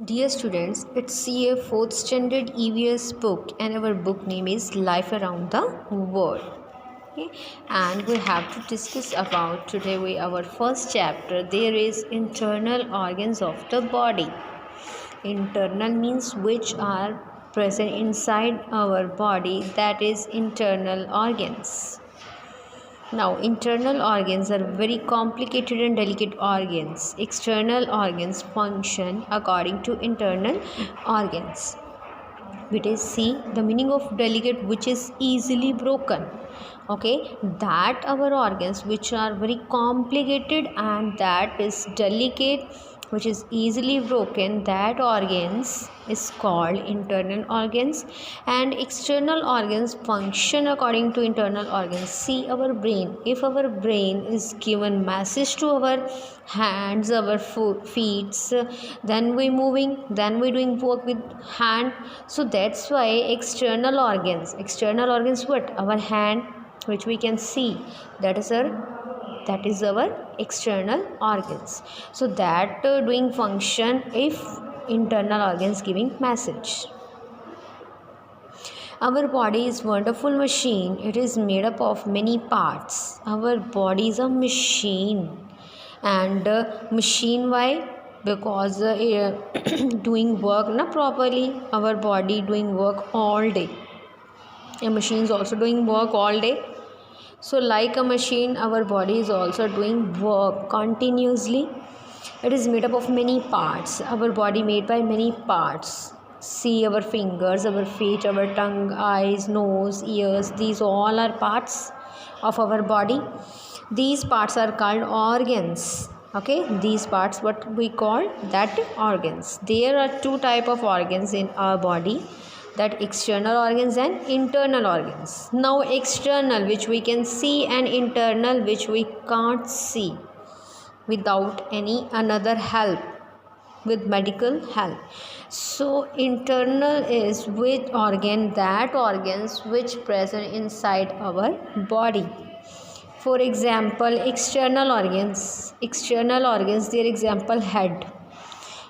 Dear students, it's a 4th standard EVS book and our book name is Life Around the World. Okay? And we have to discuss about today our first chapter. There is internal organs of the body. Internal means which are present inside our body, that is internal organs. Now, internal organs are very complicated and delicate organs. External organs function according to internal organs. It is see the meaning of delicate, which is easily broken. Okay, that our organs which are very complicated and that is delicate, which is easily broken, that organs is called internal organs. And external organs function according to internal organs. See our brain. If our brain is given message to our hands, our feet, then we moving, then we doing work with hand. So that's why external organs what? Our hand, which we can see, that is our external organs. So that doing function if internal organs giving message. Our body is wonderful machine. It is made up of many parts. Our body is a machine. And machine why? Because doing work not properly. Our body doing work all day. A machine is also doing work all day. So like a machine, our body is also doing work continuously. It is made up of many parts. Our body made by many parts. See our fingers, our feet, our tongue, eyes, nose, ears. These all are parts of our body. These parts are called organs. Okay, these parts what we call that organs. There are two type of organs in our body, that external organs and internal organs. Now external, which we can see, and internal, which we can't see without any another help, with medical help. So internal is which organ? That organs which present inside our body. For example, external organs, their example: head,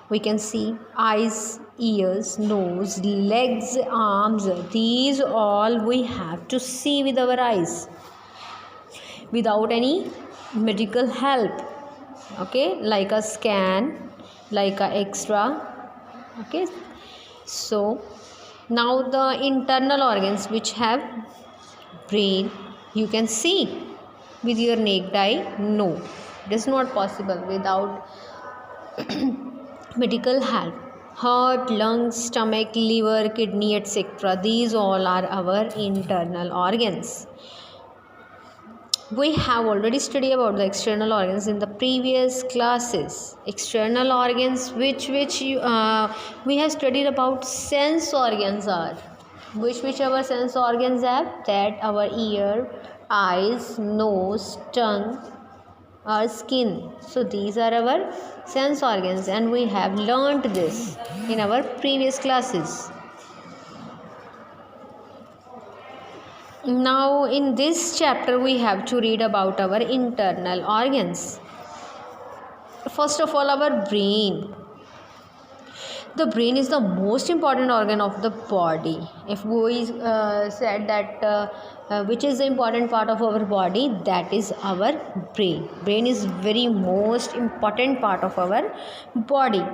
we can see, eyes, ears, nose, legs, arms. These all we have to see with our eyes without any medical help. Okay, like a scan, like a extra. Okay, so now the internal organs which have brain, you can see with your naked eye? No, it is not possible without medical help. Heart, lungs, stomach, liver, kidney, etc. These all are our internal organs. We have already studied about the external organs in the previous classes. External organs which we have studied about sense organs are. Which our sense organs have? That our ear, eyes, nose, tongue, our skin. So these are our sense organs and we have learnt this in our previous classes. Now in this chapter we have to read about our internal organs. First of all, our brain. The brain is the most important organ of the body. If we said that which is the important part of our body, that is our brain. Brain is very most important part of our body.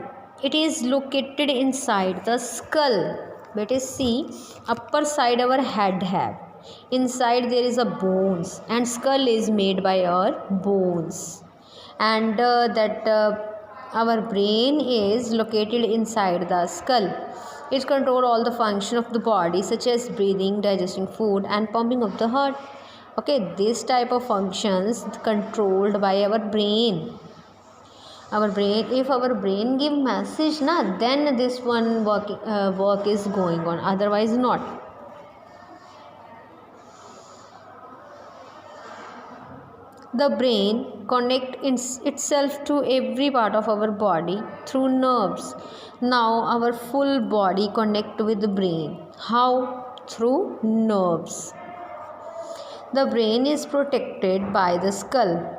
It is located inside the skull. Let us see, upper side our head have. Inside there is a bones, and skull is made by our bones. And our brain is located inside the skull. It controls all the function of the body, such as breathing, digesting food, and pumping of the heart. Okay, this type of functions controlled by our brain. If our brain give message, then this one work is going on. Otherwise, not. The brain connects itself to every part of our body through nerves. Now our full body connect with the brain. How? Through nerves. The brain is protected by the skull.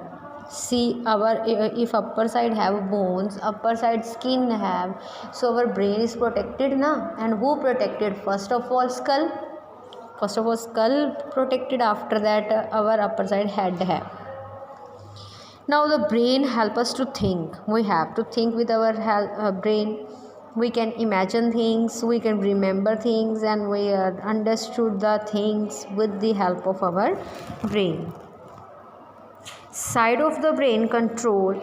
See, our if upper side have bones, upper side skin have, so our brain is protected na. And who protected? First of all skull. First of all skull protected, after that our upper side head have. Now the brain help us to think. We have to think with our brain. We can imagine things, we can remember things, and we understood the things with the help of our brain. Side of the brain control,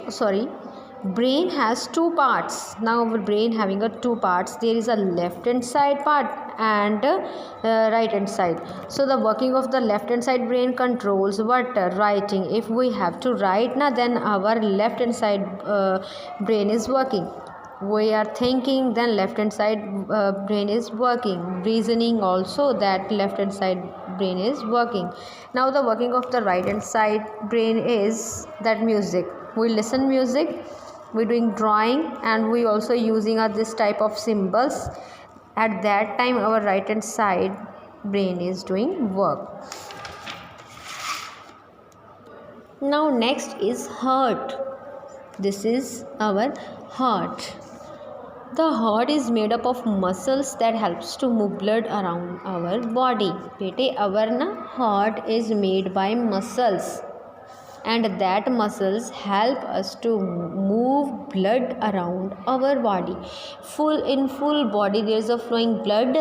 brain has two parts. Now our brain having a two parts. There is a left hand side part and right hand side. So the working of the left hand side brain controls what? Writing. If we have to write na, then our left hand side brain is working. We are thinking, then left hand side brain is working. Reasoning also, that left hand side brain is working. Now the working of the right hand side brain is that music. We listen music, we doing drawing, and we also using this type of symbols. At that time our right hand side brain is doing work. Now next is heart. This is our heart. The heart is made up of muscles that helps to move blood around our body. Bete, our heart is made by muscles, and that muscles help us to move blood around our body. In full body there is a flowing blood.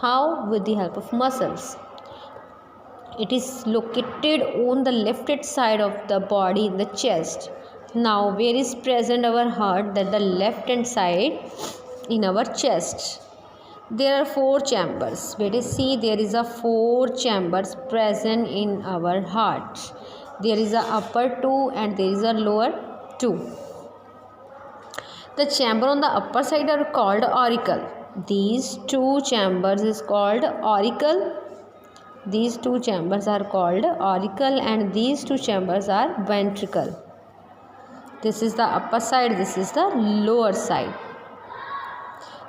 How? With the help of muscles. It is located on the left side of the body in the chest. Now where is present our heart? That the left hand side in our chest. There are four chambers. Better see, there is a four chambers present in our heart. There is a upper two and there is a lower two. The chamber on the upper side are called auricle. These two chambers is called auricle. These two chambers are called auricle, and these two chambers are ventricle. This is the upper side, this is the lower side.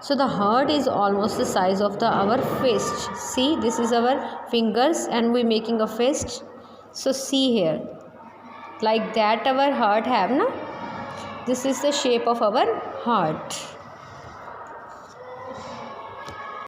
So the heart is almost the size of our fist. See, this is our fingers and we making a fist. So see here, like that our heart have na. This is the shape of our heart.